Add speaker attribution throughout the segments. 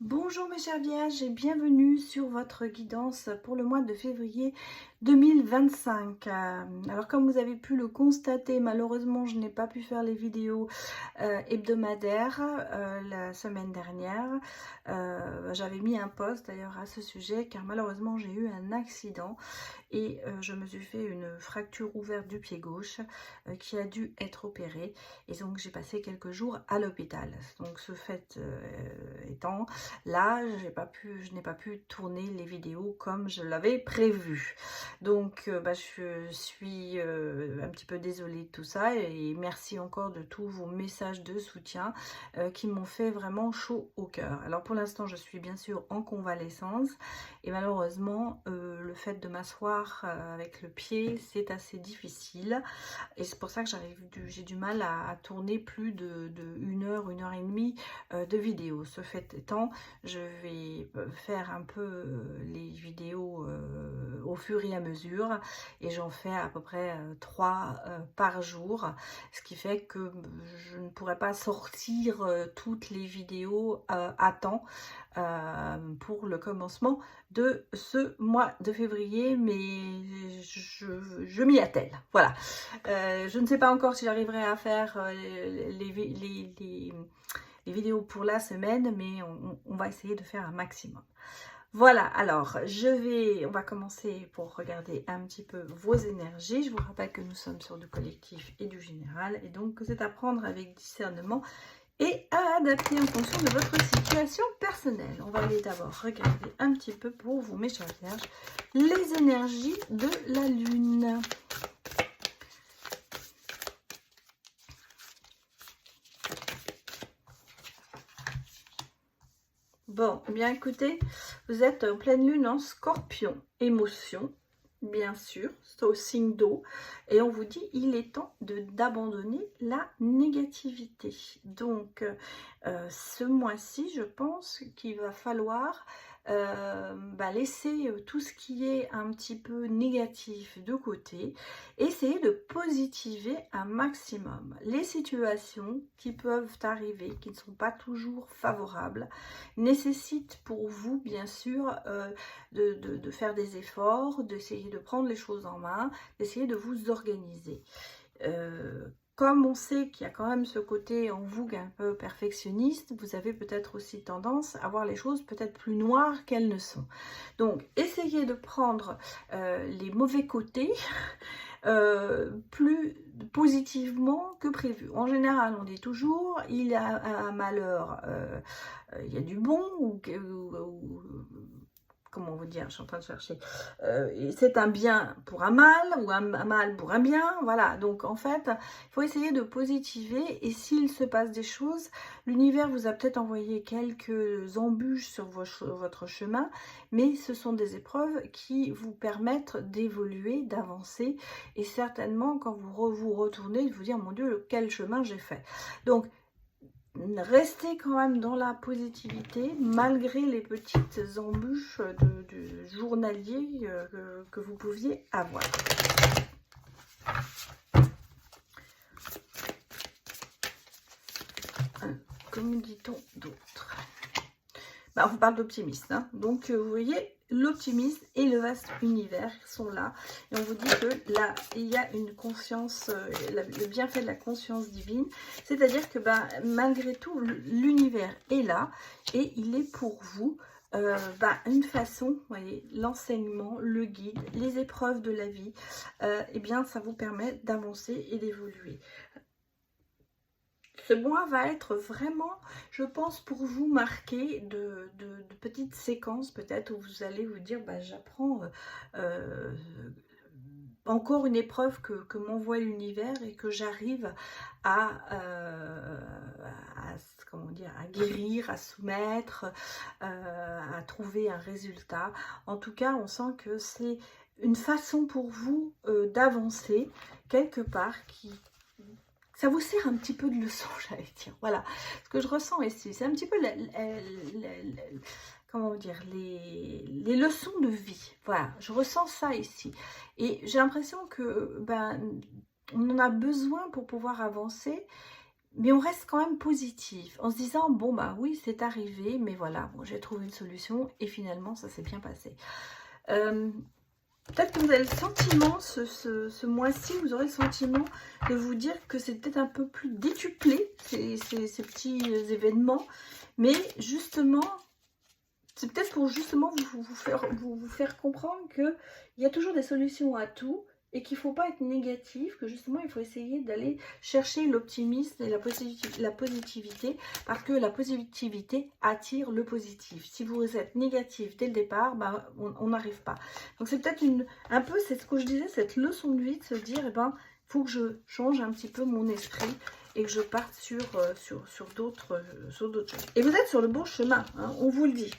Speaker 1: Bonjour mes chers vierges et bienvenue sur votre guidance pour le mois de février 2025. Alors comme vous avez pu le constater, malheureusement je n'ai pas pu faire les vidéos hebdomadaires la semaine dernière. J'avais mis un post d'ailleurs à ce sujet car malheureusement j'ai eu un accident et je me suis fait une fracture ouverte du pied gauche qui a dû être opérée et donc j'ai passé quelques jours à l'hôpital. Donc ce fait étant, là je n'ai pas pu tourner les vidéos comme je l'avais prévu. Donc je suis un petit peu désolée de tout ça et merci encore de tous vos messages de soutien qui m'ont fait vraiment chaud au cœur. Alors pour l'instant je suis bien sûr en convalescence et malheureusement le fait de m'asseoir avec le pied c'est assez difficile et c'est pour ça que j'ai du mal à tourner plus de 1 heure et demie de vidéos. Ce fait étant, je vais faire un peu les vidéos au fur et à mesure et j'en fais à peu près 3 par jour, ce qui fait que je ne pourrai pas sortir toutes les vidéos à temps pour le commencement de ce mois de février, mais je m'y attelle. Voilà. Je ne sais pas encore si j'arriverai à faire les vidéos pour la semaine, mais on va essayer de faire un maximum. Voilà, alors on va commencer pour regarder un petit peu vos énergies. Je vous rappelle que nous sommes sur du collectif et du général, et donc que c'est à prendre avec discernement et à adapter en fonction de votre situation personnelle. On va aller d'abord regarder un petit peu pour vous, mes chers vierges, les énergies de la lune. Bon, eh bien écoutez, vous êtes en pleine lune en Scorpion, émotion, bien sûr, c'est au signe d'eau, et on vous dit il est temps d'abandonner la négativité. Donc, ce mois-ci, je pense qu'il va falloir laisser tout ce qui est un petit peu négatif de côté, essayer de positiver un maximum. Les situations qui peuvent arriver, qui ne sont pas toujours favorables, nécessitent pour vous, bien sûr, de faire des efforts, d'essayer de prendre les choses en main, d'essayer de vous organiser. Comme on sait qu'il y a quand même ce côté en vous un peu perfectionniste, vous avez peut-être aussi tendance à voir les choses peut-être plus noires qu'elles ne sont. Donc, essayez de prendre les mauvais côtés plus positivement que prévu. En général, on dit toujours, il y a un malheur, il y a du bon, comment vous dire, je suis en train de chercher, c'est un bien pour un mal, ou un mal pour un bien, voilà, donc en fait, il faut essayer de positiver, et s'il se passe des choses, l'univers vous a peut-être envoyé quelques embûches sur votre chemin, mais ce sont des épreuves qui vous permettent d'évoluer, d'avancer, et certainement, quand vous retournez, de vous dire, mon Dieu, quel chemin j'ai fait. Donc, restez quand même dans la positivité malgré les petites embûches de journalier que vous pouviez avoir. Comment dit-on d'autre? On vous parle d'optimisme, hein. Donc vous voyez, l'optimisme et le vaste univers sont là, et on vous dit que là il y a une conscience, le bienfait de la conscience divine, c'est-à-dire que malgré tout l'univers est là et il est pour vous une façon, vous voyez, l'enseignement, le guide, les épreuves de la vie, et bien ça vous permet d'avancer et d'évoluer. Ce mois va être vraiment, je pense, pour vous marqué de petites séquences peut-être où vous allez vous dire, j'apprends encore une épreuve que m'envoie l'univers et que j'arrive comment dire, à guérir, à soumettre, à trouver un résultat. En tout cas, on sent que c'est une façon pour vous d'avancer quelque part ça vous sert un petit peu de leçon, j'allais dire. Voilà, ce que je ressens ici, c'est un petit peu, comment dire, les leçons de vie. Voilà, je ressens ça ici. Et j'ai l'impression que on en a besoin pour pouvoir avancer, mais on reste quand même positif, en se disant, bon bah oui, c'est arrivé, mais voilà, bon, j'ai trouvé une solution, et finalement, ça s'est bien passé. Peut-être que vous avez le sentiment, ce mois-ci, vous aurez le sentiment de vous dire que c'est peut-être un peu plus décuplé, ces petits événements, mais justement, c'est peut-être pour justement vous faire comprendre qu'il y a toujours des solutions à tout, et qu'il ne faut pas être négatif, que justement il faut essayer d'aller chercher l'optimisme et la positivité, parce que la positivité attire le positif. Si vous êtes négatif dès le départ, ben, on n'arrive pas. Donc c'est peut-être un peu, c'est ce que je disais, cette leçon de vie, de se dire, eh ben, il faut que je change un petit peu mon esprit, et que je parte sur d'autres choses. Et vous êtes sur le bon chemin, hein, on vous le dit.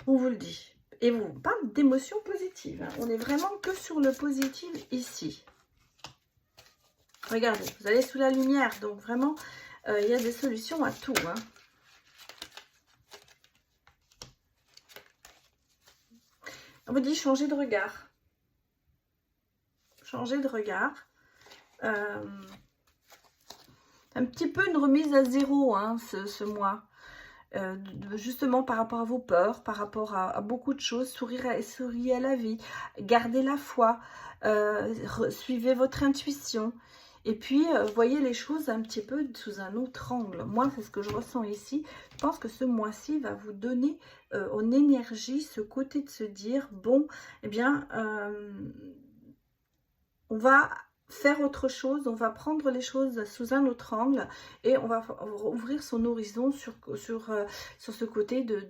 Speaker 1: On vous le dit. Et vous parle d'émotions positives. Hein. On n'est vraiment que sur le positif ici. Regardez, vous allez sous la lumière. Donc vraiment, il y a des solutions à tout. Hein. On vous dit changer de regard. Changer de regard. Un petit peu une remise à zéro, hein, ce mois. Justement par rapport à vos peurs, par rapport à beaucoup de choses, souriez à la vie, gardez la foi, suivez votre intuition, et puis voyez les choses un petit peu sous un autre angle. Moi, c'est ce que je ressens ici. Je pense que ce mois-ci va vous donner en énergie ce côté de se dire, bon, eh bien, on va faire autre chose, on va prendre les choses sous un autre angle, et on va ouvrir son horizon sur ce côté de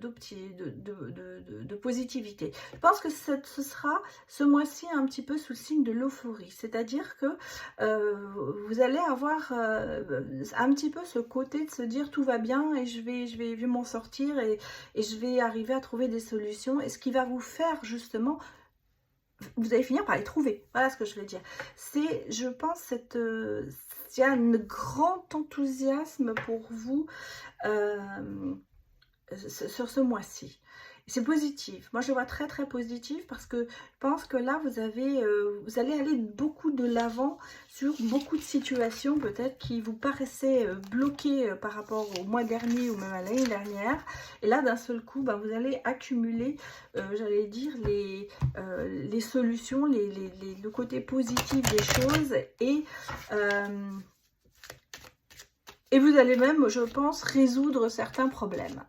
Speaker 1: positivité. Je pense que ce sera ce mois-ci un petit peu sous le signe de l'euphorie, c'est-à-dire que vous allez avoir un petit peu ce côté de se dire tout va bien, et je vais m'en sortir, et je vais arriver à trouver des solutions, et ce qui va vous faire justement, vous allez finir par les trouver. Voilà ce que je veux dire. C'est, je pense, il y a un grand enthousiasme pour vous sur ce mois-ci. C'est positif. Moi, je vois très, très positif, parce que je pense que là, vous allez aller beaucoup de l'avant sur beaucoup de situations, peut-être, qui vous paraissaient bloquées par rapport au mois dernier ou même à l'année dernière. Et là, d'un seul coup, ben, vous allez accumuler, j'allais dire, les solutions, le côté positif des choses. Et vous allez même, je pense, résoudre certains problèmes.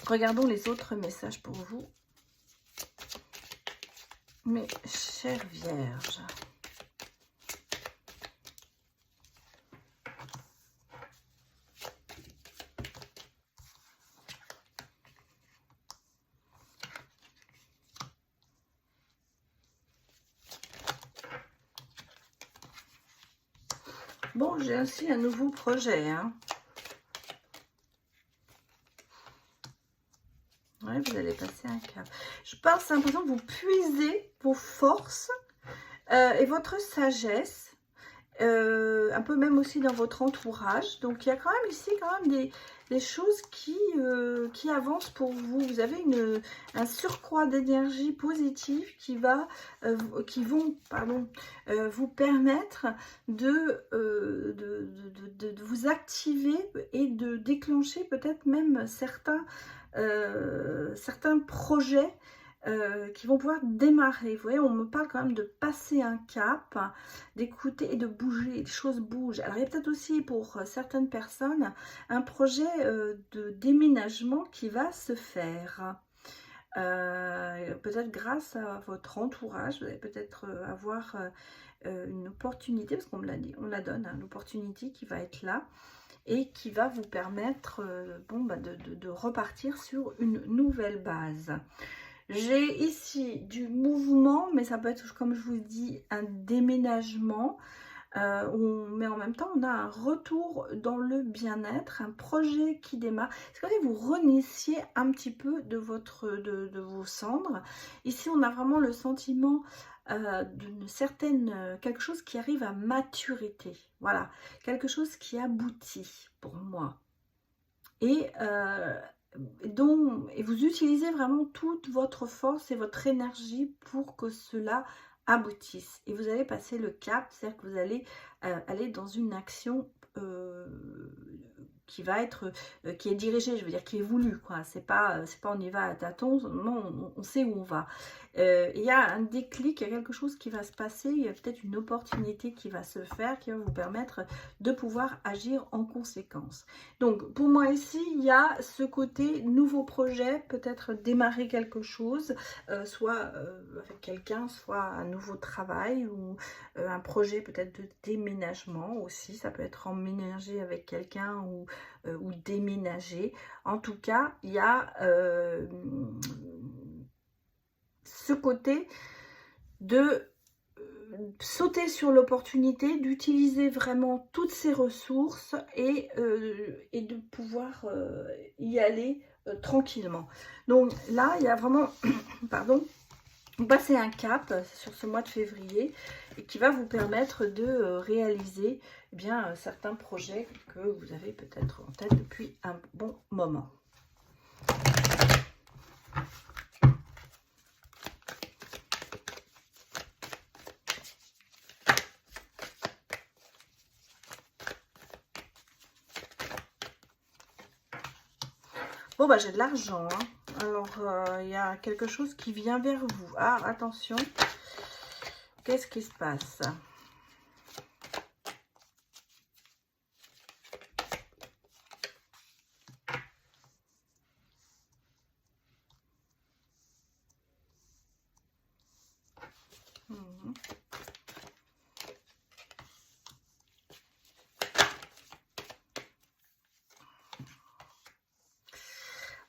Speaker 1: Regardons les autres messages pour vous. Mes chères vierges. Bon, j'ai aussi un nouveau projet, hein. Ouais, vous allez passer un cap. Je pense, c'est l'impression que vous puisez vos forces et votre sagesse, un peu même aussi dans votre entourage. Donc, il y a quand même ici des choses qui avancent pour vous. Vous avez un surcroît d'énergie positive qui vont vous permettre de vous activer et de déclencher peut-être même certains projets qui vont pouvoir démarrer. Vous voyez, on me parle quand même de passer un cap, d'écouter et de bouger. Les choses bougent. Alors, il y a peut-être aussi pour certaines personnes un projet de déménagement qui va se faire. Peut-être grâce à votre entourage, vous allez peut-être avoir une opportunité, parce qu'on me l'a dit, on la donne, hein, l'opportunité qui va être là, et qui va vous permettre de repartir sur une nouvelle base. J'ai ici du mouvement, mais ça peut être, comme je vous dis, un déménagement. Mais en même temps, on a un retour dans le bien-être, un projet qui démarre. C'est comme si vous renaissiez un petit peu de vos cendres. Ici, on a vraiment le sentiment d'une certaine, quelque chose qui arrive à maturité. Voilà, quelque chose qui aboutit pour moi. Et vous utilisez vraiment toute votre force et votre énergie pour que cela aboutisse. Et vous allez passer le cap, c'est-à-dire que vous allez aller dans une action qui va être, qui est dirigée, je veux dire, qui est voulue, quoi. C'est pas on y va à tâtons, non, on sait où on va. Il y a un déclic, il y a quelque chose qui va se passer, il y a peut-être une opportunité qui va se faire, qui va vous permettre de pouvoir agir en conséquence. Donc, pour moi ici, il y a ce côté nouveau projet, peut-être démarrer quelque chose, soit avec quelqu'un, soit un nouveau travail, ou un projet peut-être de déménagement aussi, ça peut être emménager avec quelqu'un ou déménager. En tout cas, il y a ce côté de sauter sur l'opportunité, d'utiliser vraiment toutes ces ressources et de pouvoir y aller tranquillement. Donc là, il y a vraiment, pardon, passer un cap sur ce mois de février et qui va vous permettre de réaliser eh bien, certains projets que vous avez peut-être en tête depuis un bon moment. Bon, bah j'ai de l'argent, hein. Alors, il y a quelque chose qui vient vers vous. Ah, attention. Qu'est-ce qui se passe?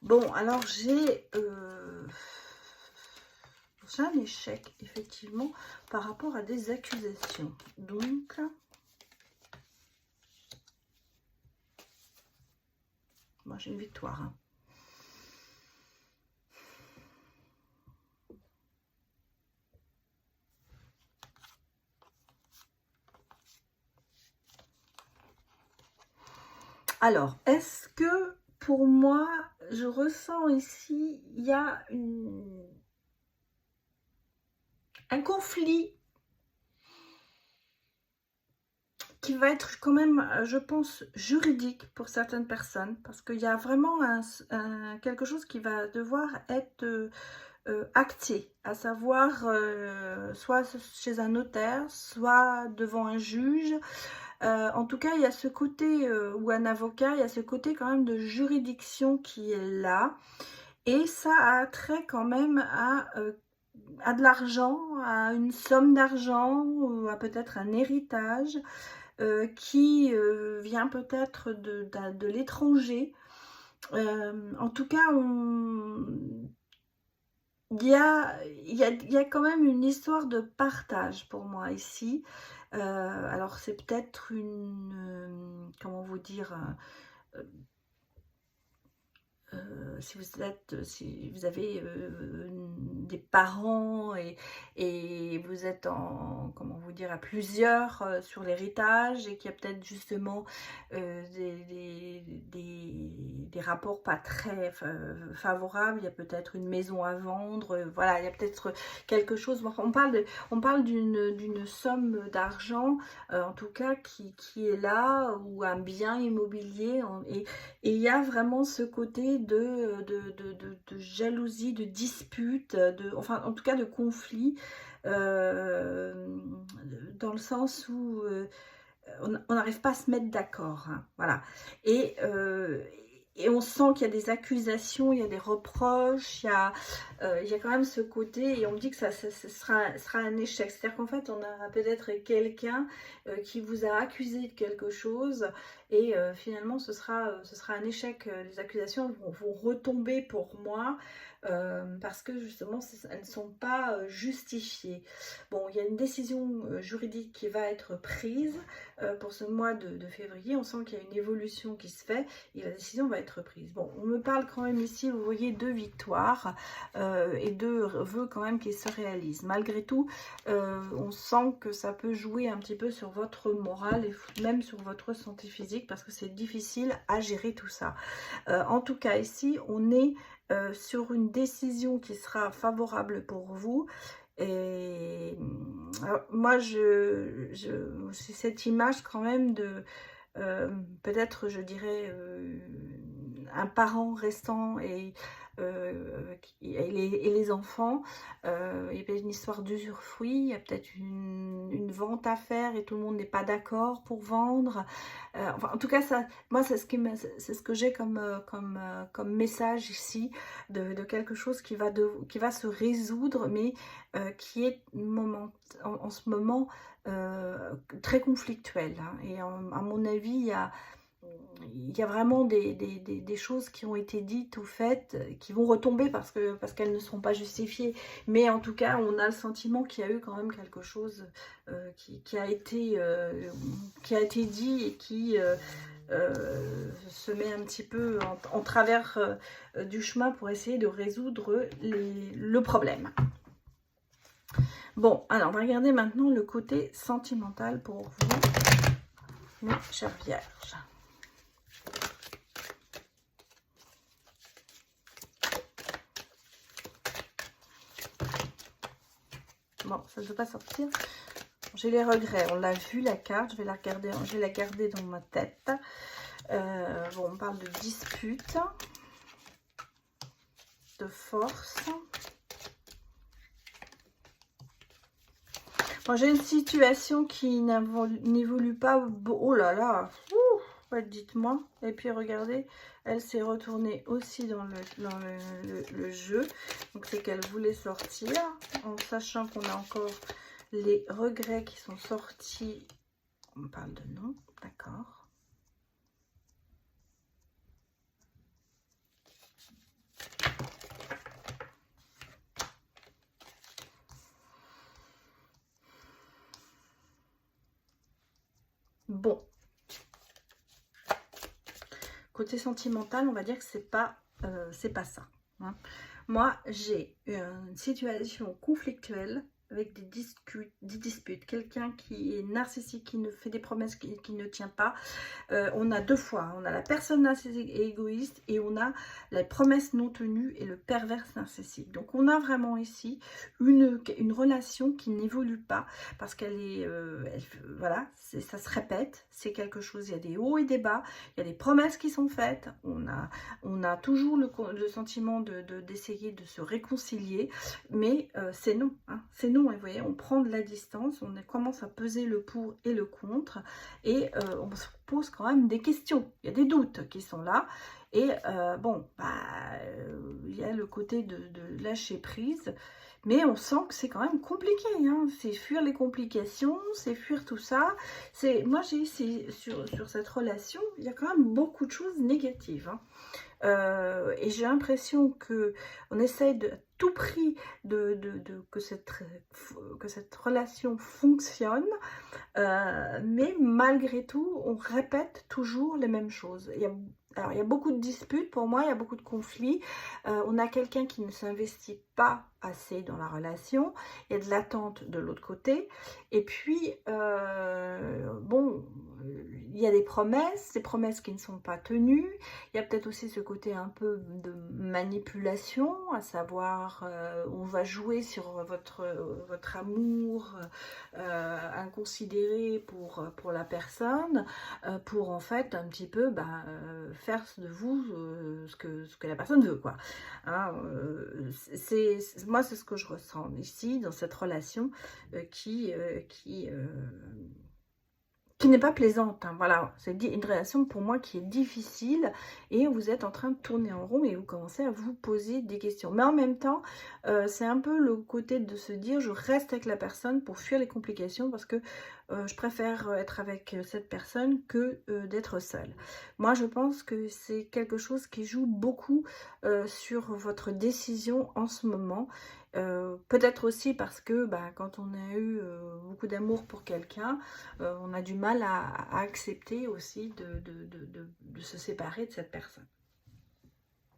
Speaker 1: Bon, alors j'ai un échec, effectivement, par rapport à des accusations. Donc, moi j'ai une victoire, hein. Alors, est-ce que pour moi, je ressens ici, il y a un conflit qui va être quand même, je pense, juridique pour certaines personnes, parce qu'il y a vraiment quelque chose qui va devoir être acté, à savoir soit chez un notaire, soit devant un juge. En tout cas, il y a ce côté, ou un avocat, il y a ce côté quand même de juridiction qui est là. Et ça a trait quand même à de l'argent, à une somme d'argent, ou à peut-être un héritage qui vient peut-être de l'étranger. En tout cas, il y a quand même une histoire de partage pour moi ici. Alors c'est peut-être comment vous dire, si vous avez des parents et vous êtes comment vous dire, à plusieurs sur l'héritage, et qu'il y a peut-être justement des rapports pas très favorables, il y a peut-être une maison à vendre, voilà, il y a peut-être quelque chose, on parle d'une somme d'argent, en tout cas qui est là, ou un bien immobilier, et il y a vraiment ce côté de jalousie, de dispute, enfin en tout cas de conflit, dans le sens où on n'arrive pas à se mettre d'accord, hein, voilà. Et on sent qu'il y a des accusations, il y a des reproches, il y a quand même ce côté, et on me dit que ça sera un échec. C'est-à-dire qu'en fait, on a peut-être quelqu'un qui vous a accusé de quelque chose, et finalement, ce sera un échec. Les accusations vont retomber pour moi, parce que justement, elles ne sont pas justifiées. Bon, il y a une décision juridique qui va être prise pour ce mois de février. On sent qu'il y a une évolution qui se fait et la décision va être prise. Bon, on me parle quand même ici, vous voyez, 2 victoires et 2 vœux quand même qui se réalisent. Malgré tout, on sent que ça peut jouer un petit peu sur votre morale et même sur votre santé physique, parce que c'est difficile à gérer tout ça. En tout cas, ici, on est sur une décision qui sera favorable pour vous. Et alors, moi, c'est cette image quand même de, peut-être, je dirais, un parent restant et les enfants. Il y a peut-être une histoire d'usufruit, il y a peut-être une vente à faire et tout le monde n'est pas d'accord pour vendre. Enfin, en tout cas, ça, moi, c'est ce que j'ai comme message ici, de quelque chose qui va se résoudre, mais qui est en ce moment très conflictuel, hein. Et à mon avis, il y a vraiment des choses qui ont été dites ou faites qui vont retomber parce qu'elles ne seront pas justifiées. Mais en tout cas, on a le sentiment qu'il y a eu quand même quelque chose qui a été dit et qui se met un petit peu en travers du chemin pour essayer de résoudre le problème. Bon, alors on va regarder maintenant le côté sentimental pour vous, mes chères vierges. Bon, ça ne veut pas sortir. J'ai les regrets. On l'a vu, la carte. Je vais la garder dans ma tête. Bon, on parle de dispute, de force. Bon, j'ai une situation qui n'évolue pas. Oh là là. Dites-moi. Et puis regardez, elle s'est retournée aussi dans le jeu. Donc c'est qu'elle voulait sortir, en sachant qu'on a encore les regrets qui sont sortis. On parle de non, d'accord. Bon. Côté sentimental, on va dire que c'est pas ça, hein. Moi, j'ai une situation conflictuelle avec des disputes. Quelqu'un qui est narcissique, qui ne fait des promesses qui ne tient pas. On a deux fois. On a la personne narcissique et égoïste et on a la promesse non tenue et le pervers narcissique. Donc, on a vraiment ici une relation qui n'évolue pas parce qu'elle est... voilà, ça se répète. C'est quelque chose, il y a des hauts et des bas. Il y a des promesses qui sont faites. On a toujours le sentiment d'essayer de se réconcilier. Mais c'est non, hein, c'est non. Et vous voyez, on prend de la distance, on commence à peser le pour et le contre, et on se pose quand même des questions. Il y a des doutes qui sont là, et bon, il y a le côté de lâcher prise, mais on sent que c'est quand même compliqué, hein. C'est fuir les complications, c'est fuir tout ça. Moi, j'ai ici, sur cette relation, il y a quand même beaucoup de choses négatives, hein. Et j'ai l'impression que on essaye de tout prix que cette relation fonctionne, mais malgré tout, on répète toujours les mêmes choses. Alors, il y a beaucoup de disputes pour moi, il y a beaucoup de conflits. On a quelqu'un qui ne s'investit pas assez dans la relation. Il y a de l'attente de l'autre côté. Et puis, bon, il y a des promesses qui ne sont pas tenues. Il y a peut-être aussi ce côté un peu de manipulation, à savoir, on va jouer sur votre amour inconsidéré pour la personne, pour en fait un petit peu faire de vous ce que la personne veut, quoi, hein. Moi, c'est ce que je ressens ici dans cette relation qui n'est pas plaisante, hein. Voilà, c'est une relation pour moi qui est difficile et vous êtes en train de tourner en rond et vous commencez à vous poser des questions. Mais en même temps, c'est un peu le côté de se dire je reste avec la personne pour fuir les complications parce que je préfère être avec cette personne que d'être seule. Moi, je pense que c'est quelque chose qui joue beaucoup sur votre décision en ce moment. Peut-être aussi parce que quand on a eu beaucoup d'amour pour quelqu'un, on a du mal à accepter aussi de se séparer de cette personne.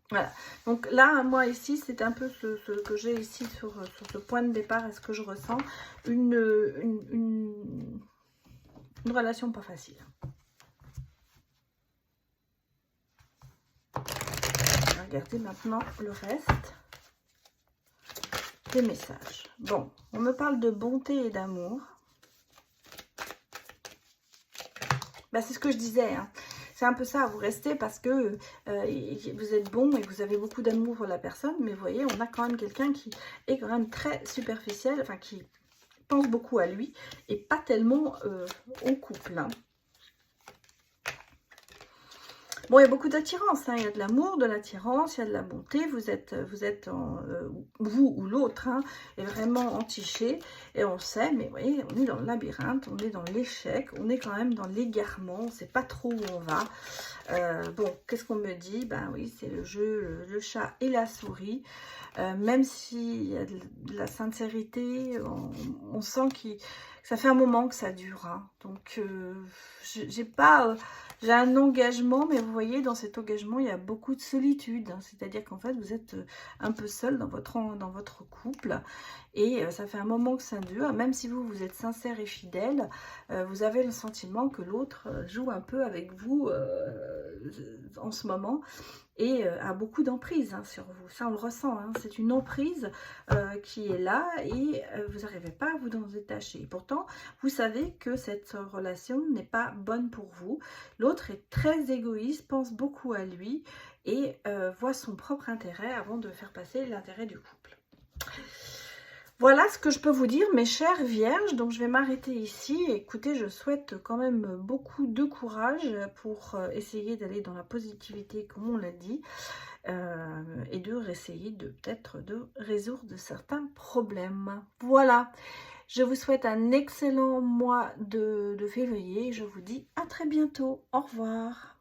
Speaker 1: Voilà, donc là, moi ici, c'est un peu ce que j'ai ici sur ce point de départ et ce que je ressens, une relation pas facile. Regardez maintenant le reste. des messages. Bon, on me parle de bonté et d'amour. Bah, c'est ce que je disais, hein. C'est un peu ça, vous restez parce que vous êtes bon et que vous avez beaucoup d'amour pour la personne, mais vous voyez, on a quand même quelqu'un qui est quand même très superficiel, enfin qui pense beaucoup à lui et pas tellement au couple, hein. Bon, il y a beaucoup d'attirance, hein. Il y a de l'amour, de l'attirance, il y a de la bonté. Vous êtes vous ou l'autre, hein, est vraiment entiché. Et on sait, mais vous voyez, on est dans le labyrinthe, on est dans l'échec, on est quand même dans l'égarement, on ne sait pas trop où on va. Bon, qu'est-ce qu'on me dit? Ben oui, c'est le jeu, le chat et la souris. Même s'il y a de la sincérité, on sent que ça fait un moment que ça dure, hein. Donc, j'ai un engagement, mais vous voyez, dans cet engagement, il y a beaucoup de solitude, hein. C'est-à-dire qu'en fait, vous êtes un peu seul dans votre couple. Et ça fait un moment que ça dure. Même si vous êtes sincère et fidèle, vous avez le sentiment que l'autre joue un peu avec vous en ce moment. Et a beaucoup d'emprise, hein, sur vous. Ça, on le ressent, hein. C'est une emprise qui est là et vous n'arrivez pas à vous en détacher. Et pourtant, vous savez que cette relation n'est pas bonne pour vous. L'autre est très égoïste, pense beaucoup à lui et voit son propre intérêt avant de faire passer l'intérêt du couple. Voilà ce que je peux vous dire, mes chères vierges. Donc, je vais m'arrêter ici. Écoutez, je souhaite quand même beaucoup de courage pour essayer d'aller dans la positivité, comme on l'a dit, et de essayer peut-être de résoudre certains problèmes. Voilà. Je vous souhaite un excellent mois de février. Je vous dis à très bientôt. Au revoir.